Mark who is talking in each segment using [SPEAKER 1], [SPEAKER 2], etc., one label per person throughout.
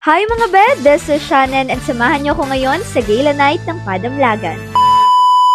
[SPEAKER 1] Hi mga bed! This is Shannon and samahan niyo ko ngayon sa Gala Night ng Padamlagan.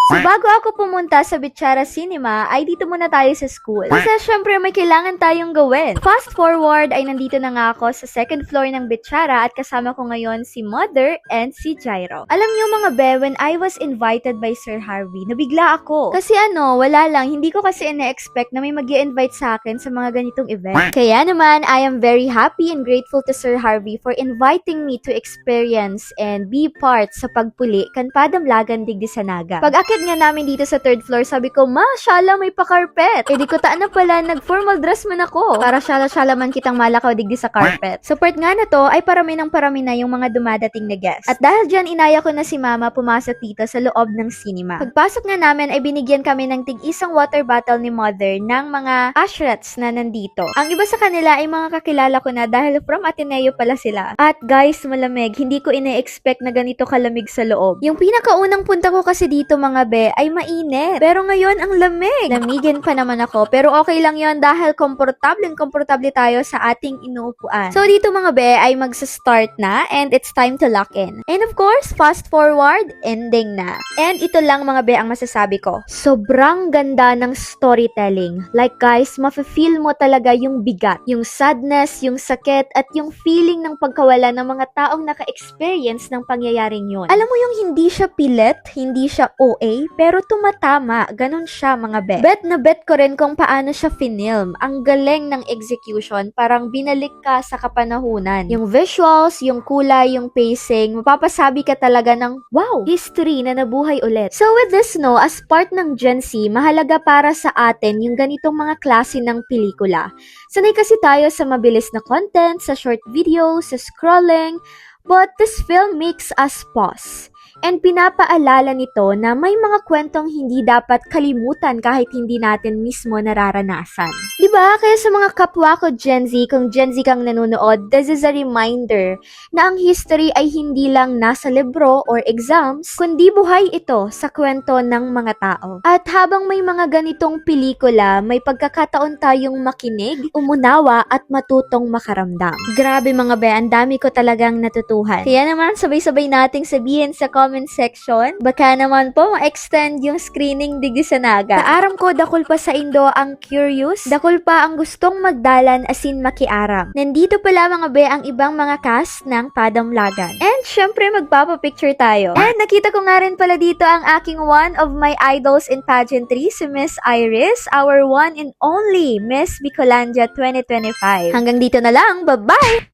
[SPEAKER 1] So bago ako pumunta sa Bichara Cinema, ay dito muna tayo sa school. Kasi syempre may kailangan tayong gawin. Fast forward ay nandito na nga ako sa second floor ng Bichara at kasama ko ngayon si Mother and si Jairo. Alam niyo mga be, when I was invited by Sir Harvey, nabigla ako. Kasi wala lang, hindi ko kasi ina-expect na may mag-i-invite sa akin sa mga ganitong event. Kaya naman, I am very happy and grateful to Sir Harvey for inviting me to experience and be part sa pagpuli kan Padamlagan digdi sa Naga. Pag nga namin dito sa third floor, sabi ko, mashallah, may pa-carpet. Eh di ko taan na pala, nag-formal dress man ako. Para shala-shala man kitang malakaw digdi sa carpet. So part nga na to, ay parami na yung mga dumadating na guests. At dahil dyan, inaya ko na si Mama pumasok dito sa loob ng cinema. Pagpasok nga namin, ay binigyan kami ng tig-isang water bottle ni Mother ng mga ashrets na nandito. Ang iba sa kanila ay mga kakilala ko na dahil from Ateneo pala sila. At guys, malamig. Hindi ko ine-expect na ganito kalamig sa loob. Yung pinakaunang punta ko kasi dito mga be, ay mainit. Pero ngayon, ang lamig. Lamigin pa naman ako. Pero okay lang yon dahil komportable tayo sa ating inuupuan. So, dito mga be, ay magsa-start na and it's time to lock in. And of course, fast forward, ending na. And ito lang mga be ang masasabi ko. Sobrang ganda ng storytelling. Like guys, mafe-feel mo talaga yung bigat, yung sadness, yung sakit, at yung feeling ng pagkawala ng mga taong naka-experience ng pangyayaring yun. Alam mo yung hindi siya pilit, hindi siya OA, pero tumatama. Ganun siya mga bet. Bet na bet ko rin kung paano siya finilm. Ang galing ng execution. Parang binalik ka sa kapanahunan. Yung visuals, yung kulay, yung pacing, mapapasabi ka talaga ng, wow, history na nabuhay ulit. So with this as part ng Gen Z, mahalaga para sa atin yung ganitong mga klase ng pelikula. Sanay kasi tayo sa mabilis na content, sa short videos, sa scrolling, but this film makes us pause. And pinapaalala nito na may mga kwentong hindi dapat kalimutan kahit hindi natin mismo nararanasan. Diba? Kaya sa mga kapwa ko Gen Z, kung Gen Z kang nanonood, this is a reminder na ang history ay hindi lang nasa libro or exams, kundi buhay ito sa kwento ng mga tao. At habang may mga ganitong pelikula, may pagkakataon tayong makinig, umunawa at matutong makaramdam. Grabe mga be, ang dami ko talagang natutuhan. Kaya naman, sabay-sabay nating sabihin sa comment section, baka naman po ma-extend yung screening digdi sa Naga. Aram ko, dakol pa sa Indo ang curious, dakol pa ang gustong magdalan asin makiaram. Nandito pala mga be ang ibang mga cast ng Padamlagan. And syempre magpapapicture tayo. And nakita ko nga rin pala dito ang aking one of my idols in pageantry, si Miss Iris, our one and only Miss Bicolandia 2025. Hanggang dito na lang, bye-bye!